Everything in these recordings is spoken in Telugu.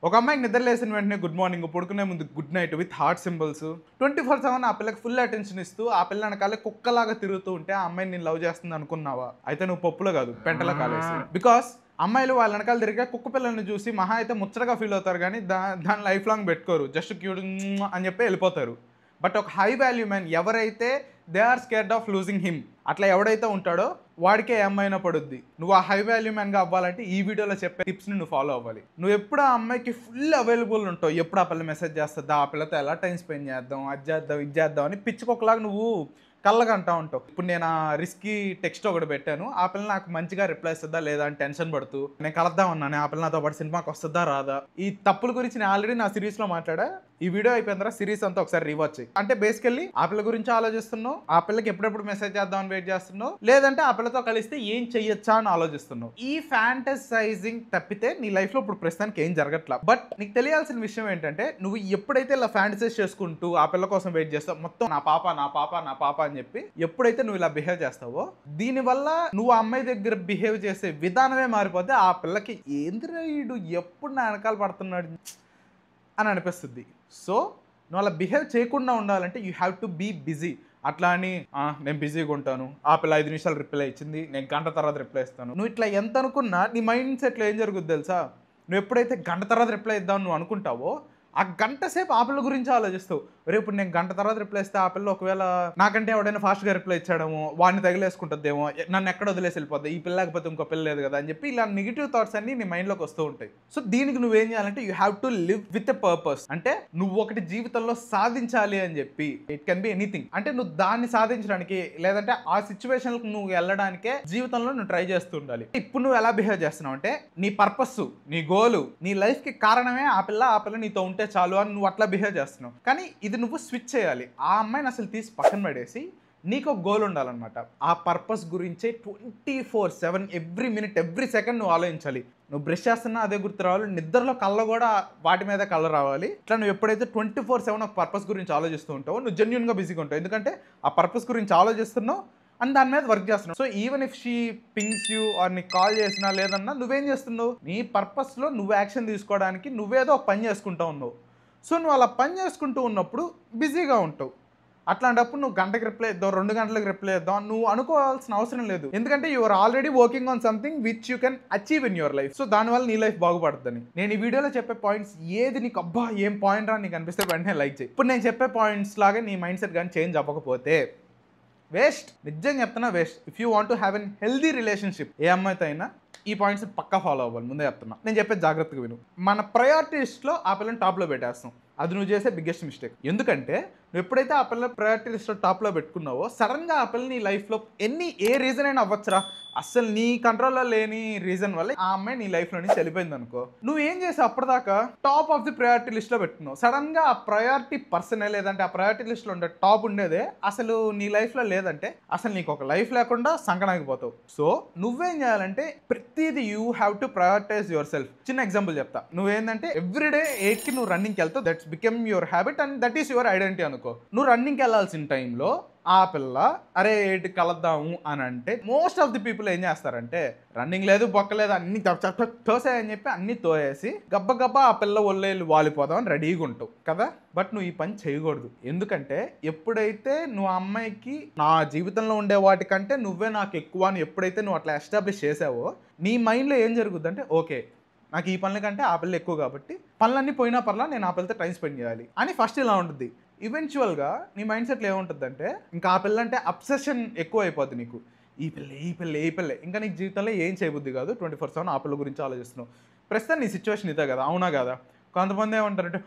ఒక అమ్మాయికి నిద్ర లేసిన వెంటనే గుడ్ మార్నింగ్, పడుకునే ముందు good night with heart symbols 24/7 ఆ పిల్లకి ఫుల్ అటెన్షన్ ఇస్తూ ఆ పిల్ల వెనకాలే కుక్కలాగా తిరుగుతూ ఉంటే ఆ అమ్మాయిని నేను లవ్ చేస్తుంది అనుకున్నావా? అయితే నువ్వు పప్పులో కాదు పెంటలో కాలేసి. బికాస్ అమ్మాయిలు వాళ్ళ వెనకాల తిరిగే కుక్క పిల్లల్ని చూసి మహా అయితే ముచ్చటగా ఫీల్ అవుతారు కానీ దాని లైఫ్ లాంగ్ పెట్టుకోరు. జస్ట్ క్యూట్ అని చెప్పి వెళ్ళిపోతారు. బట్ ఒక హై వాల్యూ మ్యాన్ ఎవరైతే they are scared of losing him అట్లా ఎవడైతే ఉంటాడో వాడికే ఏ అమ్మాయినా పడుద్ది. నువ్వు ఆ హై వాల్యూ మ్యాన్గా అవ్వాలంటే ఈ వీడియోలో చెప్పే టిప్స్ని నువ్వు ఫాలో అవ్వాలి. నువ్వు ఎప్పుడు ఆ అమ్మాయికి ఫుల్ అవైలబుల్ ఉంటావు. ఎప్పుడు ఆ పిల్ల మెసేజ్ చేస్తుందా, ఆ పిల్లతో ఎలా టైం స్పెండ్ చేద్దాం, అది చేద్దాం ఇది చేద్దాం అని పిచ్చుకోకలాగా నువ్వు కళ్ళగంటా ఉంటావు. ఇప్పుడు నేను ఆ రిస్కీ టెక్స్ట్ ఒకటి పెట్టాను, ఆ పిల్ల నాకు మంచిగా రిప్లై ఇస్తుందా లేదా అని టెన్షన్ పడుతూ నేను కలుద్దాం ఉన్నాను, ఆ పిల్ల నాతో పాటు సినిమాకి వస్తుందా రాదా. ఈ తప్పుల గురించి నేను ఆల్రెడీ నా సిరీస్లో మాట్లాడా. ఈ వీడియో అయిపోయిన తర్వాత సిరీస్ అంతా ఒకసారి రీవాచ్ చేయి. అంటే బేసికల్లీ ఆ పిల్ల గురించి ఆలోచిస్తున్నావు, ఆ పిల్లకి ఎప్పుడెప్పుడు మెసేజ్ చేద్దామని వెయిట్ చేస్తున్నావు, లేదంటే ఆ పిల్లతో కలిస్తే ఏం చెయ్యొచ్చా అని ఆలోచిస్తున్నావు. ఈ ఫ్యాంటసైజింగ్ తప్పితే నీ లైఫ్ లో ఇప్పుడు ప్రస్తుతానికి ఏం జరగట్లా. బట్ నీకు తెలియాల్సిన విషయం ఏంటంటే నువ్వు ఎప్పుడైతే ఇలా ఫ్యాంటసైజ్ చేసుకుంటూ ఆ పిల్ల కోసం వెయిట్ చేస్తావు, మొత్తం నా పాప నా పాప నా పాప అని చెప్పి ఎప్పుడైతే నువ్వు ఇలా బిహేవ్ చేస్తావో దీనివల్ల నువ్వు ఆ అమ్మాయి దగ్గర బిహేవ్ చేసే విధానమే మారిపోతే ఆ పిల్లకి ఏందిరా ఈడు ఎప్పుడు నా వెనకాల పడుతున్నాడు అని అనిపిస్తుంది. సో నువ్వు అలా బిహేవ్ చేయకుండా ఉండాలంటే you have to be busy. అట్లా అని నేను బిజీగా ఉంటాను, ఆ పిల్ల 5 నిమిషాలు రిప్లై ఇచ్చింది, నేను గంట తర్వాత రిప్లై ఇస్తాను. నువ్వు ఇట్లా ఎంత అనుకున్నా నీ మైండ్ సెట్లో ఏం జరుగుద్ది తెలుసా? నువ్వు ఎప్పుడైతే గంట తర్వాత రిప్లై ఇద్దామని నువ్వు అనుకుంటావో ఆ గంట సేపు ఆ పిల్ల గురించి ఆలోచిస్తావు. రేపు నేను గంట తర్వాత రిప్లై ఇస్తే ఆ పిల్ల ఒకవేళ నాకంటే ఎవడైనా ఫాస్ట్గా రిప్లై ఇచ్చాడేమో, వాడిని తగిలేసుకుంటుందేమో, నన్ను ఎక్కడ వదిలేసి వెళ్ళిపోద్ది, ఈ పిల్ల లేకపోతే ఇంకో పిల్ల లేదు కదా అని చెప్పి ఇలా నెగిటివ్ థాట్స్ అన్ని నీ మైండ్లోకి వస్తూ ఉంటాయి. సో దీనికి నువ్వేం చేయాలంటే you have to live with a purpose. అంటే నువ్వు ఒకటి జీవితంలో సాధించాలి అని చెప్పి, ఇట్ కెన్ బి ఎనీథింగ్. అంటే నువ్వు దాన్ని సాధించడానికి లేదంటే ఆ సిచ్యువేషన్కి నువ్వు వెళ్ళడానికే జీవితంలో నువ్వు ట్రై చేస్తూ ఉండాలి. ఇప్పుడు నువ్వు ఎలా బిహేవ్ చేస్తున్నావు అంటే నీ పర్పస్, నీ గోలు, నీ లైఫ్కి కారణమే ఆ పిల్ల నీతో ఉంటే చాలు అని నువ్వు అట్లా బిహేవ్ చేస్తున్నావు. కానీ ఇది నువ్వు స్విచ్ చేయాలి. ఆ అమ్మాయిని అసలు తీసి పక్కన పడేసి నీకు ఒక గోల్ ఉండాలన్నమాట. ఆ పర్పస్ గురించే 24/7 ఎవ్రీ మినిట్ ఎవ్రీ సెకండ్ నువ్వు ఆలోచించాలి. నువ్వు బ్రష్ చేస్తున్నా అదే గుర్తు రావాలి, నిద్రలో కళ్ళ కూడా వాటి మీద కళ్ళ రావాలి. ఇట్లా నువ్వు ఎప్పుడైతే 24/7 ఒక పర్పస్ గురించి ఆలోచిస్తూ ఉంటావో నువ్వు జెన్యూన్గా బిజీగా ఉంటావు. ఎందుకంటే ఆ పర్పస్ గురించి ఆలోచిస్తున్నావు అండ్ దాని మీద వర్క్ చేస్తున్నావు. So even if she pings you or నీకు కాల్ చేసినా లేదన్నా నువ్వేం చేస్తున్నావు, నీ పర్పస్లో నువ్వు యాక్షన్ తీసుకోవడానికి నువ్వేదో ఒక పని చేసుకుంటూ ఉన్నావు. సో నువ్వు అలా పని చేసుకుంటూ ఉన్నప్పుడు బిజీగా ఉంటావు. అట్లాంటప్పుడు నువ్వు గంటకి రిప్లై ఇద్దాం, 2 గంటలకు రిప్లై ఇద్దాం నువ్వు అనుకోవాల్సిన అవసరం లేదు. ఎందుకంటే you are already working on something which you can achieve in your life. So దానివల్ల నీ లైఫ్ బాగుపడుతుందని నేను ఈ వీడియోలో చెప్పే పాయింట్స్ ఏది నీకు అబ్బా ఏం పాయింట్ రా నీకు అనిపిస్తే వెంటనే లైక్ చేయి. ఇప్పుడు నేను చెప్పే పాయింట్స్ లాగా నీ మైండ్ సెట్ కానీ చేంజ్ అవ్వకపోతే వేస్ట్. నిజంగా చెప్తున్నా waste. If you want to have an healthy relationship ఏ అమ్మాయితో అయినా ఈ పాయింట్స్ పక్కా ఫాలో అవ్వాలి. ముందే చెప్తున్నా, నేను చెప్పేది జాగ్రత్తగా విను. మన ప్రయారిటీస్లో ఆ పిల్లని టాప్లో పెట్టేస్తాం, అది నువ్వు చేసే బిగ్గెస్ట్ మిస్టేక్. ఎందుకంటే నువ్వు ఎప్పుడైతే ఆ పిల్ల ప్రయారిటీ లిస్ట్లో టాప్లో పెట్టుకున్నావో సడన్గా ఆ పిల్ల నీ లైఫ్లో ఏ రీజన్ అయినా అవ్వచ్చురా, అస్సలు నీ కంట్రోల్లో లేని రీజన్ వల్ల ఆ అమ్మాయి నీ లైఫ్లో నుంచి వెళ్ళిపోయింది అనుకో, నువ్వు ఏం చేసావు అప్పటిదాకా టాప్ ఆఫ్ ది ప్రయారిటీ లిస్ట్లో పెట్టుకున్నావు. సడన్గా ఆ ప్రయారిటీ పర్సనే లేదంటే ఆ ప్రయారిటీ లిస్ట్లో ఉండే టాప్ ఉండేదే అసలు నీ లైఫ్లో లేదంటే అసలు నీకు ఒక లైఫ్ లేకుండా సంకనాగిపోతావు. సో నువ్వేం చేయాలంటే ప్రతిదీ you have to prioritize yourself. చిన్న ఎగ్జాంపుల్ చెప్తా. నువ్వేంటంటే ఎవ్రీడే 8కి నువ్వు రన్నింగ్కి వెళ్తావు, that's become your habit and that is your identity అనుకో. నువ్వు రన్నింగ్కి వెళ్ళాల్సిన టైంలో ఆ పిల్ల అరే 8కి కలుద్దాము అని అంటే మోస్ట్ ఆఫ్ ది పీపుల్ ఏం చేస్తారంటే రన్నింగ్ లేదు బొక్కలేదు అన్ని తోసాయని చెప్పి అన్ని తోయేసి గబ్బా ఆ పిల్ల ఒళ్ళేళ్ళు వాలిపోదామని రెడీగా ఉంటావు కదా. బట్ నువ్వు ఈ పని చేయకూడదు. ఎందుకంటే ఎప్పుడైతే నువ్వు ఆ అమ్మాయికి నా జీవితంలో ఉండే వాటికంటే నువ్వే నాకు ఎక్కువ అని ఎప్పుడైతే నువ్వు అట్లా ఎస్టాబ్లిష్ చేసావో నీ మైండ్లో ఏం జరుగుద్ది అంటే ఓకే నాకు ఈ పనుల కంటే ఆ పిల్ల ఎక్కువ కాబట్టి పనులన్నీ పోయినా పర్లా నేను ఆ పిల్లతో టైం స్పెండ్ చేయాలి అని ఫస్ట్ ఇలా ఉంటుంది. ఈవెన్చువల్గా నీ మైండ్ సెట్లో ఏముంటుందంటే ఇంకా ఆ పిల్ల అంటే అబ్సెషన్ ఎక్కువ అయిపోద్ది నీకు. ఈ పిల్ల ఇంకా నీకు జీవితంలో ఏం చేయబుద్ది కాదు. 24/7 ఆ పిల్ల గురించి ఆలోచిస్తున్నావు. ప్రస్తుతం నీ సిచ్యువేషన్ ఇదే కదా, అవునా కదా? కొంతమంది ఏమంటారంటే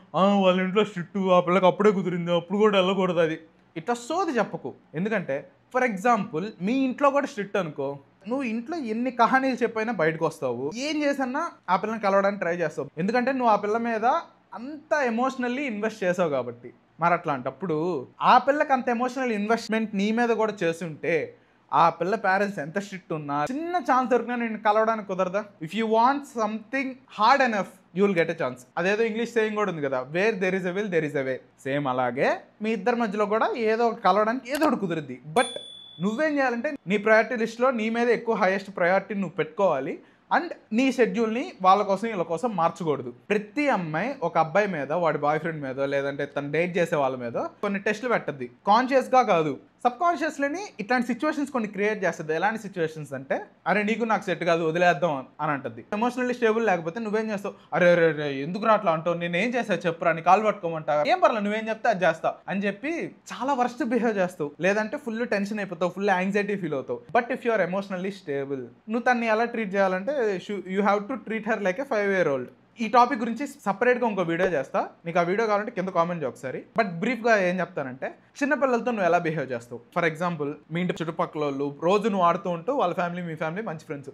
వాళ్ళ ఇంట్లో స్ట్రిక్ట్, ఆ పిల్లకి అప్పుడే కుదిరింది అప్పుడు కూడా వెళ్ళకూడదు అది ఇట్లా సోది చెప్పకు. ఎందుకంటే ఫర్ ఎగ్జాంపుల్ మీ ఇంట్లో కూడా స్ట్రిక్ట్ అనుకో, నువ్వు ఇంట్లో ఎన్ని కహానీలు చెప్పైనా బయటకు వస్తావు, ఏం చేసన్నా ఆ పిల్లని కలవడానికి ట్రై చేస్తావు. ఎందుకంటే నువ్వు ఆ పిల్ల మీద అంత ఎమోషనల్లీ ఇన్వెస్ట్ చేసావు కాబట్టి. మరి అట్లాంటప్పుడు ఆ పిల్లకి అంత ఎమోషనల్ ఇన్వెస్ట్మెంట్ నీ మీద కూడా చేస్తుంటే ఆ పిల్ల పేరెంట్స్ ఎంత స్ట్రిక్ట్ ఉన్నా చిన్న ఛాన్స్ దొరికినా నేను కలవడానికి కుదరదా? If you want something hard enough you will get a chance. అదేదో ఇంగ్లీష్ సేయింగ్ కూడా ఉంది కదా, where there is a will there is a way. Same అలాగే మీ ఇద్దరి మధ్యలో కూడా ఏదో కలవడానికి ఏదో ఒకటి కుదిరిద్ది. బట్ నువ్వేం చేయాలంటే నీ ప్రయారిటీ లిస్ట్లో నీ మీద ఎక్కువ హైయెస్ట్ ప్రయారిటీ నువ్వు పెట్టుకోవాలి. అండ్ నీ షెడ్యూల్ని వాళ్ళ కోసం వీళ్ళ కోసం మార్చకూడదు. ప్రతి అమ్మాయి ఒక అబ్బాయి మీద, వాడి బాయ్ ఫ్రెండ్ మీద, లేదంటే తను డేట్ చేసే వాళ్ళ మీద కొన్ని టెస్టులు పెట్టద్ది. కాన్షియస్గా కాదు, సబ్ కాన్షియస్లోని ఇట్లాంటి సిచ్యువేషన్స్ కొన్ని క్రియేట్ చేస్తుంది. ఎలాంటి సిచ్యువేషన్స్ అంటే, అరే నీకు నాకు సెట్ కాదు వదిలేద్దాం అని అంటుంది. ఎమోషనల్లీ స్టేబుల్ లేకపోతే నువ్వేం చేస్తావు, అరే అరే అరే ఎందుకు అట్లా అంటావు, నేను ఏం చేస్తా చెప్పురా, నీ కాలు పట్టుకోమంటా, ఏం పర్లేదు నువ్వేం చెప్తే అది చేస్తా అని చెప్పి చాలా వర్స్ట్ బిహేవ్ చేస్తావు. లేదంటే ఫుల్ టెన్షన్ అయిపోతావు, ఫుల్ యాంగ్జైటీ ఫీల్ అవుతావు. But if you are emotionally stable, నువ్వు తన్ని ఎలా ట్రీట్ చేయాలంటే you have to treat her like a 5-year-old. ఈ టాపిక్ గురించి సపరేట్గా ఇంకో వీడియో చేస్తా, నీకు ఆ వీడియో కావాలంటే కింద కామెంట్ చేయి ఒకసారి. బట్ బ్రీఫ్గా ఏం చెప్తానంటే, చిన్నపిల్లలతో నువ్వు ఎలా బిహేవ్ చేస్తావు. ఫర్ ఎగ్జాంపుల్, మీ ఇంటి చుట్టుపక్కల వాళ్ళు రోజు నువ్వు ఆడుతూ ఉంటూ వాళ్ళ ఫ్యామిలీ మీ ఫ్యామిలీ మంచి ఫ్రెండ్స్,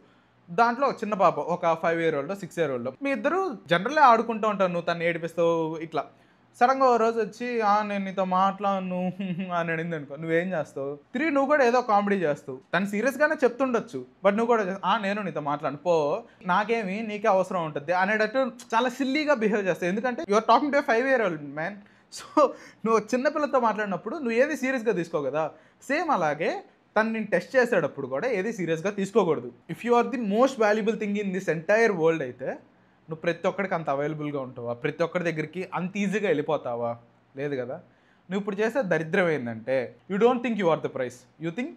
దాంట్లో చిన్న పాప ఒక 5-year-old 6-year-old, మీ ఇద్దరు జనరల్లీ ఆడుకుంటూ ఉంటారు, నువ్వు తను ఏడిపిస్తావు ఇట్లా. సడన్గా ఓ రోజు వచ్చి నేను నీతో మాట్లాడను అని అడిగింది అనుకో, నువ్వేం చేస్తావు? నువ్వు కూడా ఏదో కామెడీ చేస్తావు. తను సీరియస్గానే చెప్తుండొచ్చు, బట్ నువ్వు కూడా నేను నీతో మాట్లాడను పో, నాకేమి నీకే అవసరం ఉంటుంది అనేటట్టు చాలా సిల్లీగా బిహేవ్ చేస్తావు. ఎందుకంటే your talking to 5-year-old man. So నువ్వు చిన్నపిల్లతో మాట్లాడినప్పుడు నువ్వు ఏది సీరియస్గా తీసుకో కదా. సేమ్ అలాగే తను నేను టెస్ట్ చేసేటప్పుడు కూడా ఏది సీరియస్గా తీసుకోకూడదు. If you are the most valuable thing in this entire world అయితే నువ్వు ప్రతి ఒక్కడికి అంత అవైలబుల్గా ఉంటావా? ప్రతి ఒక్కరి దగ్గరికి అంత ఈజీగా వెళ్ళిపోతావా? లేదు కదా. నువ్వు ఇప్పుడు చేసే దరిద్రం ఏంటంటే, you don't think you are the prize, you think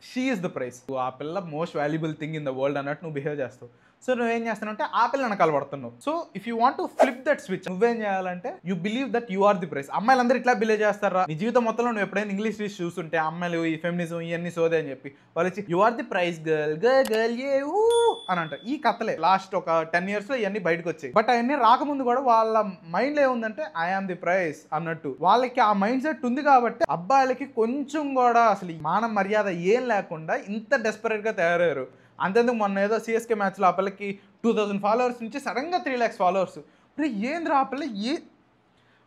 she is the prize. ఆ పిల్ల most valuable thing in the world అన్నట్టు నువ్వు బిహేవ్ చేస్తావు. సో నువ్వేం చేస్తున్నావు అంటే ఆ పిల్ల వెనకాల పడుతున్నావు. So if you want to flip that switch, నువ్వేం చేయాలంటే you believe that you are the prize. అమ్మాయిలందరూ ఇట్లా బిలీవ్ చేస్తారా? నీ జీవితం మొత్తంలో నువ్వు ఎప్పుడైనా ఇంగ్లీష్ రీచ్ చూస్తుంటే అమ్మాయిలు ఈ ఫెమినిజం ఇవన్నీ సోదే అని చెప్పి వాళ్ళు వచ్చి you are the prize girl girl ఏ ఊ అని అంటారు. ఈ కథలే లాస్ట్ ఒక 10 yearsలో ఇవన్నీ బయటకు వచ్చాయి. బట్ అవన్నీ రాకముందు కూడా వాళ్ళ మైండ్లో ఏముందంటే ఐ ఆమ్ ది ప్రైస్ అన్నట్టు. వాళ్ళకి ఆ మైండ్ సెట్ ఉంది కాబట్టి అబ్బాయిలకి కొంచెం కూడా అసలు మాన మర్యాద ఏం లేకుండా ఇంత డెస్పరేట్గా తయారయ్యారు. అంతేందుకు మొన్న ఏదో సిఎస్కే మ్యాచ్లో ఆ పిల్లకి 2000 followers నుంచి సడన్గా 3 lakhs followers. ఇప్పుడు ఏంద్రా ఆ పిల్ల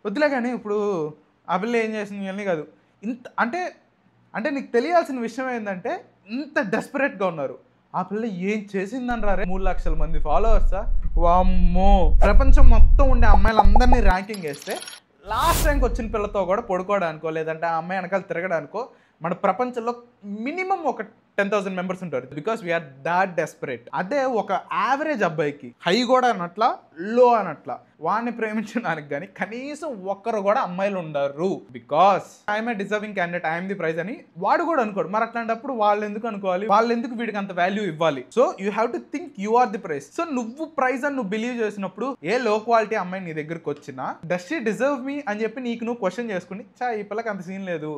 వద్దులే. కానీ ఇప్పుడు ఆ పిల్ల ఏం చేసింది ఇవన్నీ కాదు, ఇంత అంటే నీకు తెలియాల్సిన విషయం ఏంటంటే ఇంత డెస్పరేట్గా ఉన్నారు. ఆ పిల్ల ఏం చేసిందని రా 3 లక్షల మంది ఫాలోవర్సా? వామ్మో. ప్రపంచం మొత్తం ఉండే అమ్మాయిలందరినీ ర్యాంకింగ్ వేస్తే లాస్ట్ ర్యాంక్ వచ్చిన పిల్లతో కూడా పడుకోవడానికో లేదంటే ఆ అమ్మాయి వెనకాల తిరగడానికో మన ప్రపంచంలో మినిమం ఒక 10,000 members ఉంటారు. Because we are that desperate. అదే ఒక యావరేజ్ అబ్బాయికి హై కూడా అనట్లా లో అనట్లా వాడిని ప్రేమించడానికి కానీ కనీసం ఒక్కరు కూడా అమ్మాయిలు ఉండరు. Because I'm a deserving candidate, I'm the prize అని వాడు కూడా అనుకోడు. మరి అట్లాంటప్పుడు వాళ్ళు ఎందుకు అనుకోవాలి? వాళ్ళు ఎందుకు వీడికి అంత వాల్యూ ఇవ్వాలి? So you have to think you are the prize. So నువ్వు ప్రైజ్ అని నువ్వు బిలీవ్ చేసినప్పుడు ఏ లో క్వాలిటీ అమ్మాయి నీ దగ్గరికి వచ్చినా డస్ షీ డిజర్వ్ మీ అని చెప్పి నీకు నువ్వు క్వశ్చన్ చేసుకుని ఈ పిల్లకి అంత సీన్ లేదు,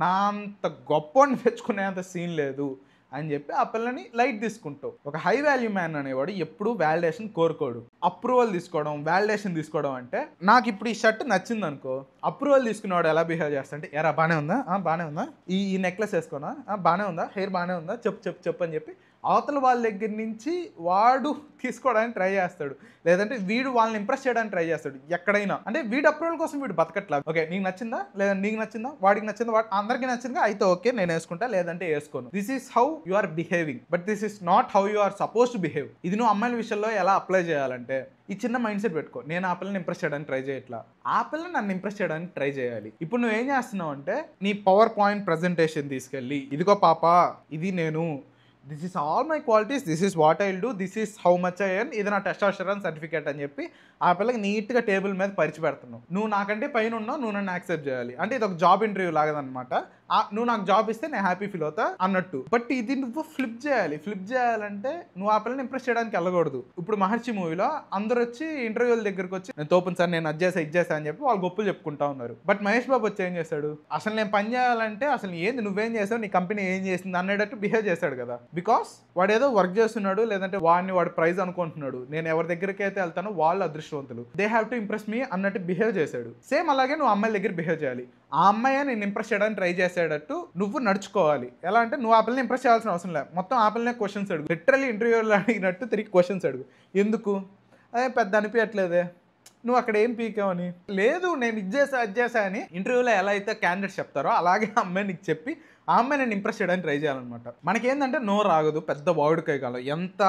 నా అంత గొప్పని తెచ్చుకునే అంత సీన్ లేదు అని చెప్పి ఆ పిల్లని లైట్ తీసుకుంటావు. ఒక హై వాల్యూ మ్యాన్ అనేవాడు ఎప్పుడు వ్యాలిడేషన్ కోరుకోడు. అప్రూవల్ తీసుకోవడం, వ్యాలిడేషన్ తీసుకోవడం అంటే, నాకు ఇప్పుడు ఈ షర్ట్ నచ్చింది అనుకో, అప్రూవల్ తీసుకునేవాడు ఎలా బిహేవ్ చేస్తా అంటే, ఎరా బాగానే ఉందా, బాగానే ఉందా, ఈ నెక్లెస్ వేసుకోనా, బాగానే ఉందా, హెయిర్ బాగానే ఉందా, చెప్పు అని చెప్పి అవతల వాళ్ళ దగ్గర నుంచి వాడు తీసుకోవడానికి ట్రై చేస్తాడు. లేదంటే వీడు వాళ్ళని ఇంప్రెస్ చేయడానికి ట్రై చేస్తాడు ఎక్కడైనా. అంటే వీడు అప్రూవల్ కోసం వీడు బతకట్లా. ఓకే నీకు నచ్చిందా, లేదా నీకు నచ్చిందా, వాడికి నచ్చిందా, అందరికీ నచ్చిందా, అయితే ఓకే నేను వేసుకుంటా, లేదంటే వేసుకోను. This is how you are behaving, but this is not how you are suppose to behave. ఇది నువ్వు అమ్మాయిల విషయంలో ఎలా అప్లై చేయాలంటే, ఈ చిన్న మైండ్ సెట్ పెట్టుకో, నేను ఆ పిల్లని ఇంప్రెస్ చేయడానికి ట్రై చేయట్లా, ఆ పిల్లని నన్ను ఇంప్రెస్ చేయడానికి ట్రై చేయాలి. ఇప్పుడు నువ్వేం చేస్తున్నావు అంటే, నీ పవర్ పాయింట్ ప్రజెంటేషన్ తీసుకెళ్ళి, ఇదిగో పాప ఇది నేను, this is all my qualities, this is what I will do, this is how much I earn, ఇది నా టెస్టోస్టెరాన్ సర్టిఫికేట్ అని చెప్పి ఆ పిల్లకి నీట్గా టేబుల్ మీద పరిచి పెడుతున్నావు. నువ్వు నాకంటే పైన ఉన్నావు, నువ్వు నన్ను యాక్సెప్ట్ చేయాలి. అంటే ఇది ఒక జాబ్ ఇంటర్వ్యూ లాగదనమాట. నువ్వు నాకు జాబ్ ఇస్తే నేను హ్యాపీ ఫీల్ అవుతా అన్నట్టు. బట్ ఇది నువ్వు ఫ్లిప్ చేయాలి. ఫ్లిప్ చేయాలంటే నువ్వు ఆ పిల్లని ఇంప్రెస్ చేయడానికి వెళ్ళకూడదు. ఇప్పుడు మహర్షి మూవీలో అందరూ వచ్చి ఇంటర్వ్యూల దగ్గరకు వచ్చి, నేను తోపును సార్, నేను అది చేసా అని చెప్పి వాళ్ళు గొప్పలు చెప్పుకుంటా ఉన్నారు. బట్ మహేష్ బాబు వచ్చి ఏం చేశాడు, అసలు నేను పని చేయాలంటే అసలు ఏంది, నువ్వేం చేసావు, నీ కంపెనీ ఏం చేసింది అనేటట్టు బిహేవ్ చేశాడు కదా. బికాస్ వాడు ఏదో వర్క్ చేస్తున్నాడు, లేదంటే వాడు ప్రైజ్ అనుకుంటున్నాడు, నేను ఎవరి దగ్గరికి అయితే వెళ్తానో వాళ్ళు అదృష్టవంతులు, దే హ్యావ్ టు ఇంప్రెస్ మీ అన్నట్టు బిహేవ్ చేశాడు. సేమ్ అలాగే నువ్వు అమ్మాయిల దగ్గర బిహేవ్ చేయాలి. ఆ అమ్మాయి నేను ఇంప్రెస్ చేయడానికి ట్రై చేసేటట్టు నువ్వు నడుచుకోవాలి. ఎలా అంటే నువ్వు ఆ పిల్లని ఇంప్రెస్ చేయాల్సిన అవసరం లేదు, మొత్తం ఆ పిల్లనే క్వశ్చన్స్ అడుగు. లిటరల్లీ ఇంటర్వ్యూలో అడిగినట్టు తిరిగి క్వశ్చన్స్ అడుగు. ఎందుకు అదే పెద్ద అనిపించట్లేదే, నువ్వు అక్కడ ఏం పీకావని, లేదు నేను ఇది చేసా అని ఇంటర్వ్యూలో ఎలా అయితే క్యాండిడేట్స్ చెప్తారో అలాగే అమ్మాయి నీకు చెప్పి ఆ అమ్మాయి నేను ఇంప్రెస్ చేయడానికి ట్రై చేయాలన్నమాట. మనకేంటంటే నోరు రాగదు, పెద్ద వాడుకాయ కాలం, ఎంత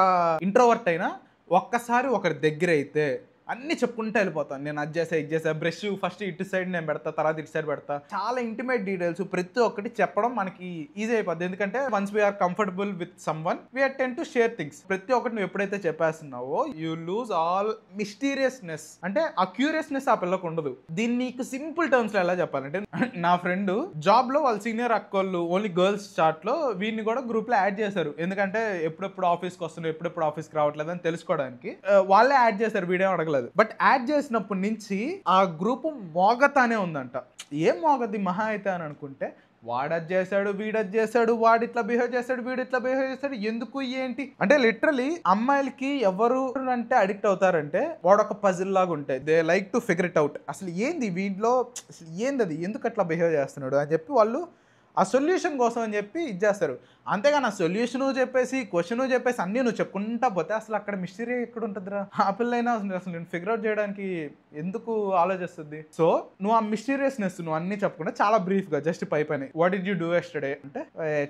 ఇంట్రోవర్ట్ అయినా ఒక్కసారి ఒకరి దగ్గర అయితే అన్నీ చెప్పుకుంటూ వెళ్ళిపోతాను. నేను అది చేసా, ఇది చేసా, బ్రష్ ఫస్ట్ ఇటు సైడ్ నేను పెడతా, తర్వాత ఇటు సైడ్ పెడతా. చాలా ఇంటిమేట్ డీటెయిల్స్ ప్రతి ఒక్కటి చెప్పడం మనకి ఈజీ అయిపోద్ది. ఎందుకంటే once we are comfortable with someone we are tend to share things. ప్రతి ఒక్కటి నువ్వు ఎప్పుడైతే చెప్పేస్తున్నావో యూ లూజ్ ఆల్ మిస్టీరియస్నెస్. అంటే ఆ క్యూరియస్నెస్ ఆ పిల్లకు ఉండదు. దీన్ని నీకు సింపుల్ టర్మ్స్ లో ఎలా చెప్పాలంటే, నా ఫ్రెండ్ జాబ్ లో వాళ్ళ సీనియర్ అక్కోళ్ళు ఓన్లీ గర్ల్స్ చాట్ లో వీడిని కూడా గ్రూప్ లో యాడ్ చేశారు. ఎందుకంటే ఎప్పుడెప్పుడు ఆఫీస్కి వస్తున్నావు, ఎప్పుడెప్పుడు ఆఫీస్కి రావట్లేదు అని తెలుసుకోవడానికి వాళ్ళే యాడ్ చేశారు, వీడియో అడగలేదు. బట్ యాడ్ చేసినప్పటి నుంచి ఆ గ్రూప్ మోగతానే ఉందంట. ఏం మోగది మహా అయితే అని అనుకుంటే, వాడది చేశాడు, వీడది చేశాడు, వాడు ఇట్లా బిహేవ్ చేశాడు, వీడు ఇట్లా బిహేవ్ చేశాడు, ఎందుకు ఏంటి అంటే లిటరలీ అమ్మాయిలకి ఎవరు అంటే అడిక్ట్ అవుతారంటే వాడొక పజిల్ లాగా ఉంటాయి. They like to figure it out. అసలు ఏంది వీడిలో, అసలు ఏంది అది, ఎందుకు అట్లా బిహేవ్ చేస్తున్నాడు అని చెప్పి వాళ్ళు ఆ సొల్యూషన్ కోసం అని చెప్పి ఇచ్చేస్తారు. అంతేగాని ఆ సొల్యూషను చెప్పేసి క్వశ్చను చెప్పేసి అన్నీ నువ్వు చెప్పుకుంటా పోతే అసలు అక్కడ మిస్టరీ ఎక్కడ ఉంటుందిరా? ఆ పిల్లైనా అసలు నేను ఫిగర్ అవుట్ చేయడానికి ఎందుకు ఆలోచిస్తుంది? సో నువ్వు ఆ మిస్టీరియస్నెస్ నువ్వు అన్నీ చెప్పకుండా చాలా బ్రీఫ్గా జస్ట్ పైపని what did you do yesterday అంటే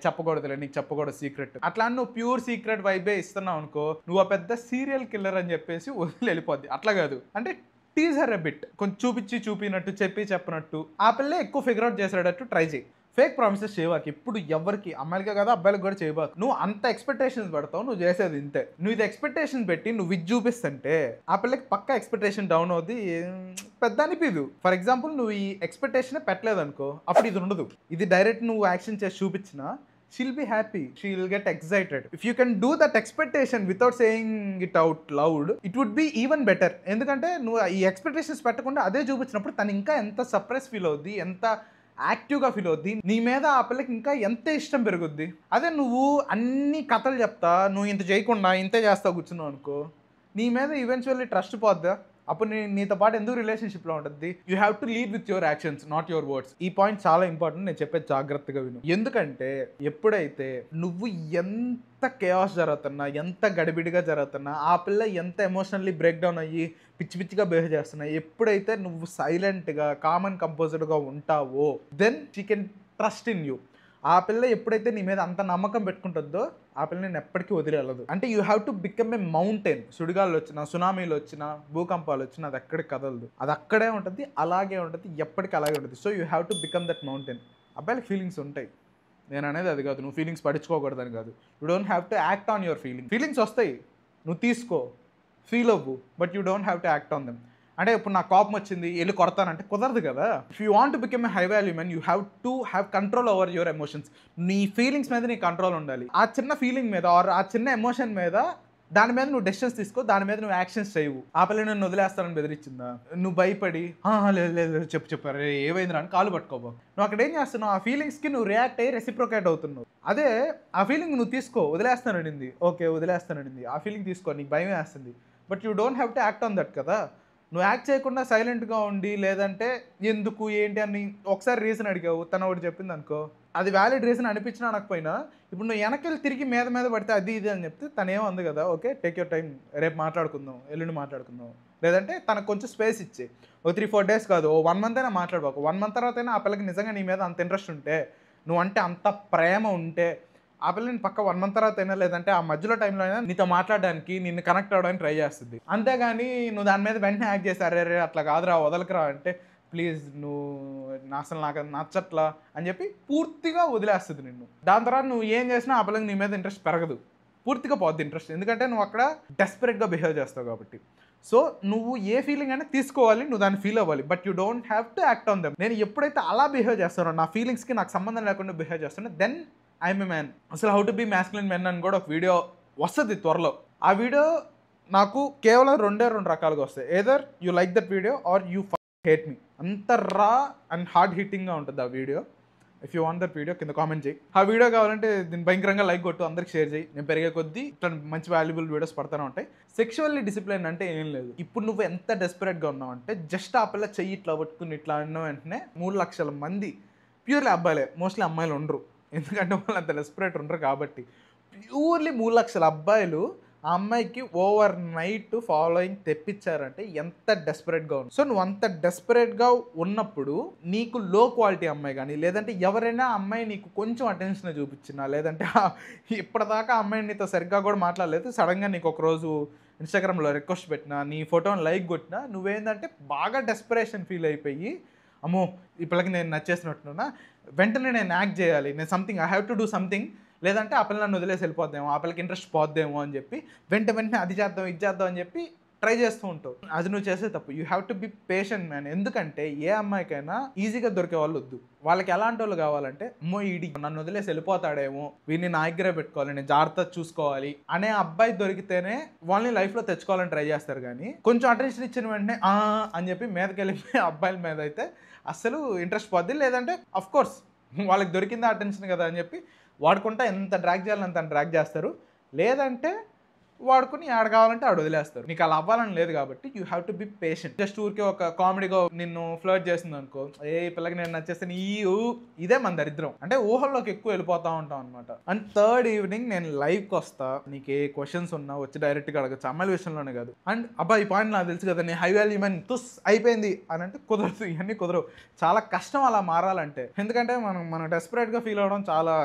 చెప్పకూడదులే, నీకు చెప్పకూడదు సీక్రెట్, అట్లా నువ్వు ప్యూర్ సీక్రెట్ వైబే ఇస్తున్నావు అనుకో, నువ్వు ఆ పెద్ద సీరియల్ కిల్లర్ అని చెప్పేసి వదిలి వెళ్ళిపోద్ది. అట్లా కాదు, అంటే టీజర్ బిట్ కొంచెం చూపించినట్టు చెప్పినట్టు ఆ పిల్లే ఎక్కువ ఫిగర్ అవుట్ చేసేటట్టు ట్రై చేయి. ఫేక్ ప్రామిసెస్ చేయవాకి ఎప్పుడు ఎవరికి, అమ్మాయిలకే కదా అబ్బాయిలకు కూడా చేయబాకు. నువ్వు అంత ఎక్స్పెక్టేషన్స్ పెడతావు, నువ్వు చేసేది ఇంతే. నువ్వు ఇది ఎక్స్పెక్టేషన్ పెట్టి నువ్వు ఇది చూపిస్తుంటే ఆ పిల్లకి పక్కా ఎక్స్పెక్టేషన్ డౌన్ అవుద్ది, పెద్ద అనిపిదు. ఫర్ ఎగ్జాంపుల్ నువ్వు ఈ ఎక్స్పెక్టేషన్ పెట్టలేదు అనుకో, అప్పుడు ఇది ఉండదు. ఇది డైరెక్ట్ నువ్వు యాక్షన్ చేసి చూపించినా she'll be happy, she'll get excited. If you can do that expectation without saying it out loud, it would be even better. ఎందుకంటే నువ్వు ఈ ఎక్స్పెక్టేషన్స్ పెట్టకుండా అదే చూపించినప్పుడు తను ఇంకా ఎంత సర్ప్రైజ్ ఫీల్ అవుద్ది, ఎంత యాక్టివ్గా ఫీల్ అవుద్ది, నీ మీద ఆ పిల్లకి ఇంకా ఎంత ఇష్టం పెరుగుద్ది. అదే నువ్వు అన్ని కథలు చెప్తా, నువ్వు ఇంత చేయకుండా ఇంతే చేస్తావు కూర్చున్నావు అనుకో, నీ మీద ఈవెన్చువల్లీ ట్రస్ట్ పోద్దా, అప్పుడు నీతో పాటు ఎందుకు రిలేషన్షిప్లో ఉంటుంది? You have to lead with your actions, not your words. ఈ పాయింట్ చాలా ఇంపార్టెంట్, నేను చెప్పేది జాగ్రత్తగా విను. ఎందుకంటే ఎప్పుడైతే నువ్వు ఎంత కేయాస్ జరుగుతున్నా, ఎంత గడిబిడిగా జరుగుతున్నా, ఆ పిల్ల ఎంత ఎమోషనల్లీ బ్రేక్ డౌన్ అయ్యి పిచ్చి పిచ్చిగా బిహేవ్ చేస్తున్నా, ఎప్పుడైతే నువ్వు సైలెంట్గా కామ్ అండ్ కంపోజ్డ్గా ఉంటావో then she can trust in you. ఆ పిల్ల ఎప్పుడైతే నీ మీద అంత నమ్మకం పెట్టుకుంటుందో ఆ పిల్ల నేను ఎప్పటికీ వదిలేయలేదు. అంటే you have to become a mountain. సుడిగాలు వచ్చినా, సునామీలు వచ్చినా, భూకంపాలు వచ్చినా అది ఎక్కడికి కదలదు, అది అక్కడే ఉంటుంది, అలాగే ఉంటుంది, ఎప్పటికీ అలాగే ఉంటుంది. So you have to become that mountain. అబ్బాయిలకి ఫీలింగ్స్ ఉంటాయి, నేను అనేది అది కాదు, నువ్వు ఫీలింగ్స్ పడించుకోకూడదని కాదు. You don't have to act on your feelings వస్తాయి, నువ్వు తీసుకో, ఫీల్ అవ్వు, but you don't have to act on them. అంటే ఇప్పుడు నాకు కోపం వచ్చింది వెళ్ళి కొడతానంటే కుదరదు కదా. If you want to become A high value man, you have to have control over your emotions. నీ ఫీలింగ్స్ మీద నీ కంట్రోల్ ఉండాలి. ఆ చిన్న ఫీలింగ్ మీద ఆర్ ఆ చిన్న ఎమోషన్ మీద, దాని మీద నువ్వు డెసిషన్స్ తీసుకో, దాని మీద నువ్వు యాక్షన్స్ చేయవు. ఆ పిల్ల నన్ను వదిలేస్తానని బెదిరించిందా, నువ్వు భయపడి లేదు లేదు చెప్పారు ఏమైంది అని కాలు పట్టుకోబో, నువ్వు అక్కడ ఏం చేస్తున్నావు, ఆ ఫీలింగ్స్కి నువ్వు రియాక్ట్ అయ్యి రెసిప్రోకేట్ అవుతున్నావు. అదే ఆ ఫీలింగ్ నువ్వు తీసుకో, వదిలేస్తాననింది ఓకే వదిలేస్తాననింది, ఆ ఫీలింగ్ తీసుకో, నీకు భయం వేస్తుంది, but you don't have to act on that కదా. నువ్వు యాక్ట్ చేయకుండా సైలెంట్గా ఉండి లేదంటే ఎందుకు ఏంటి అని ఒకసారి రీజన్ అడిగావు, తను ఒకటి చెప్పింది అనుకో, అది వ్యాలిడ్ రీజన్ అనిపించినా అనకపోయినా, ఇప్పుడు నువ్వు వెనకెళ్ళి తిరిగి మీద పడితే అది ఇది అని చెప్తే తను ఏమంది కదా, ఓకే టేక్ యువర్ టైం, రేపు మాట్లాడుకుందాం, ఎల్లుండి మాట్లాడుకుందాం, లేదంటే తనకు కొంచెం స్పేస్ ఇచ్చే, ఓ 3-4 డేస్ కాదు, ఓ 1 మంత్ అయినా మాట్లాడుకోకు. 1 మంత్ తర్వాత అయినా ఆ పిల్లకి నిజంగా నీ మీద అంత ఇంట్రెస్ట్ ఉంటే, నువ్వంటే అంత ప్రేమ ఉంటే, ఆ పిల్లని పక్క 1 మంత్ తర్వాత అయినా లేదంటే ఆ మధ్యలో టైంలో అయినా నీతో మాట్లాడడానికి, నిన్ను కనెక్ట్ అవ్వడానికి ట్రై చేస్తుంది. అంతేగాని నువ్వు దాని మీద వెంటనే యాక్ట్ చేసి అరే అట్లా కాదురా వదలకరా అంటే, ప్లీజ్ నువ్వు అసలు నాకు అది నచ్చట్లా అని చెప్పి పూర్తిగా వదిలేస్తుంది నిన్ను. దాని తర్వాత నువ్వు ఏం చేసినా ఆ పిల్లకి నీ మీద ఇంట్రెస్ట్ పెరగదు, పూర్తిగా పోద్ది ఇంట్రెస్ట్. ఎందుకంటే నువ్వు అక్కడ డెస్పరేట్గా బిహేవ్ చేస్తావు కాబట్టి. సో నువ్వు ఏ ఫీలింగ్ అయినా తీసుకోవాలి, నువ్వు దాన్ని ఫీల్ అవ్వాలి, but you don't have to act on them. నేను ఎప్పుడైతే అలా బిహేవ్ చేస్తానో, నా ఫీలింగ్స్కి నాకు సంబంధం లేకుండా బిహేవ్ చేస్తానో, దెన్ ఐఎమ్ ఏ మ్యాన్. అసలు how to be masculine men అని కూడా ఒక వీడియో వస్తుంది త్వరలో. ఆ వీడియో నాకు కేవలం 2 రకాలుగా వస్తాయి, either you like that video or you hate me. అంత రా అండ్ హార్డ్ హిట్టింగ్గా ఉంటుంది ఆ video. If you want that video కింద కామెంట్ చేయి. ఆ వీడియో కావాలంటే దీన్ని భయంకరంగా లైక్ కొట్టు, అందరికి షేర్ చేయి. నేను పెరిగే కొద్దీ ఇట్లా మంచి వాల్యుబుల్ వీడియోస్ పడుతూనే ఉంటాయి. సెక్షువల్లీ డిసిప్లిన్ అంటే ఏం లేదు. ఇప్పుడు నువ్వు ఎంత డెస్పరేట్గా ఉన్నావు అంటే, జస్ట్ ఆ పిల్ల చెయ్యి ఇట్లా పట్టుకుని ఇట్లా అన్న వెంటనే 3 లక్షల మంది ప్యూర్లీ అబ్బాయిలే, మోస్ట్లీ అమ్మాయిలు ఉండరు, ఎందుకంటే వాళ్ళు అంత డెస్పరేట్ ఉండరు కాబట్టి, ప్యూర్లీ 3 లక్షల అబ్బాయిలు ఆ అమ్మాయికి ఓవర్ నైట్ ఫాలోయింగ్ తెప్పించారంటే ఎంత డెస్పరేట్గా ఉంది. సో నువ్వు అంత డెస్పరేట్గా ఉన్నప్పుడు నీకు లో క్వాలిటీ అమ్మాయి కానీ, లేదంటే ఎవరైనా అమ్మాయి నీకు కొంచెం అటెన్షన్ చూపించినా, లేదంటే ఇప్పటిదాకా అమ్మాయి నీతో సరిగ్గా కూడా మాట్లాడలేదు, సడన్గా నీకు ఒకరోజు ఇన్స్టాగ్రామ్లో రిక్వెస్ట్ పెట్టినా నీ ఫోటోని లైక్ కొట్టినా నువ్వేందంటే బాగా డెస్పరేషన్ ఫీల్ అయిపోయి అమ్మో ఈ పిల్లకి నేను నచ్చేసినట్టున్నా వెంటనే నేను యాక్ట్ చేయాలి, నేను something I have to do something, లేదంటే ఆ పిల్ల నన్ను వదిలేసి వెళ్ళిపోద్దేమో, ఆ పిల్లకి ఇంట్రెస్ట్ పోద్దేమో అని చెప్పి వెంటనే అది చేద్దాం ఇది చేద్దాం అని చెప్పి ట్రై చేస్తూ ఉంటావు. అది నువ్వు చేసే తప్పు. You have to be patient man. ఎందుకంటే ఏ అమ్మాయికైనా ఈజీగా దొరికే వాళ్ళు వద్దు. వాళ్ళకి ఎలాంటి వాళ్ళు కావాలంటే అమ్మో ఈడి నన్ను వదిలేసి వెళ్ళిపోతాడేమో, వీడిని నా దగ్గరే పెట్టుకోవాలి, నేను జాగ్రత్త చూసుకోవాలి అనే అబ్బాయి దొరికితేనే వాళ్ళని లైఫ్లో తెచ్చుకోవాలని ట్రై చేస్తారు. కానీ కొంచెం అటెన్షన్ ఇచ్చిన వెంటనే అని చెప్పి మీదకి వెళ్ళిపోయి అబ్బాయిల మీద అయితే అస్సలు ఇంట్రెస్ట్ పోద్ది. లేదంటే అఫ్ కోర్స్ వాళ్ళకి దొరికిందా అటెన్షన్ కదా అని చెప్పి వాడుకుంటా ఎంత డ్రాగ్ చేయాలని అంత డ్రాగ్ చేస్తారు. లేదంటే వాడుకుని ఆడ కావాలంటే ఆడ వదిలేస్తారు. నీకు అలా అవ్వాలని లేదు కాబట్టి you have to be patient. Just ఊరికే ఒక కామెడీగా నిన్ను ఫ్లర్ట్ చేస్తుంది అనుకో, ఏ పిల్లకి నేను నచ్చేస్తాను ఇదే మన దరిద్రం. అంటే ఊహల్లోకి ఎక్కువ వెళ్ళిపోతూ ఉంటాం అనమాట. అండ్ థర్డ్ ఈవినింగ్ నేను లైవ్కి వస్తా, నీకు ఏ క్వశ్చన్స్ ఉన్నా వచ్చి డైరెక్ట్గా అడగచ్చు, అమ్మాయిల విషయంలోనే కాదు. అండ్ అబ్బా ఈ పాయింట్ నాకు తెలుసు కదా, నేను హై వాల్యూ మ్యాన్ తుస్ అయిపోయింది అని అంటే కుదరదు. ఇవన్నీ కుదరవు, చాలా కష్టం అలా మారాలంటే. ఎందుకంటే మనం డెస్పరేట్గా ఫీల్ అవ్వడం చాలా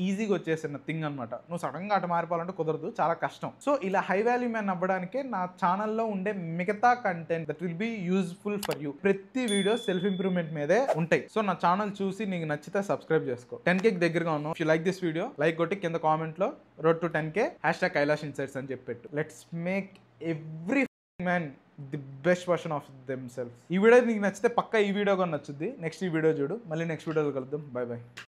ఈజీగా వచ్చేసిన థింగ్ అనమాట. నువ్వు సడన్గా అటు మారిపోవాలంటే కుదరదు, చాలా కష్టం. సో ఇలా హై వాల్యూ మ్యాన్ అవ్వడానికే నా ఛానల్లో ఉండే మిగతా content that will be useful for you. ప్రతి వీడియో సెల్ఫ్ ఇంప్రూవ్మెంట్ మీదే ఉంటాయి. సో నా ఛానల్ చూసి నీకు నచ్చితే సబ్స్క్రైబ్ చేసుకో. 10K దగ్గరగా ఉన్నావు. If you like this video like కొట్టి కింద కామెంట్లో road to 10K #Kailash Insights అని చెప్పి పెట్టు. Let's make every man the best version of them self. ఈ వీడియో నీకు నచ్చితే పక్కా ఈ వీడియో కూడా నచ్చుద్ది. నెక్స్ట్ ఈ వీడియో చూడు. మళ్ళీ నెక్స్ట్ వీడియోలో కలుద్దాం. By by.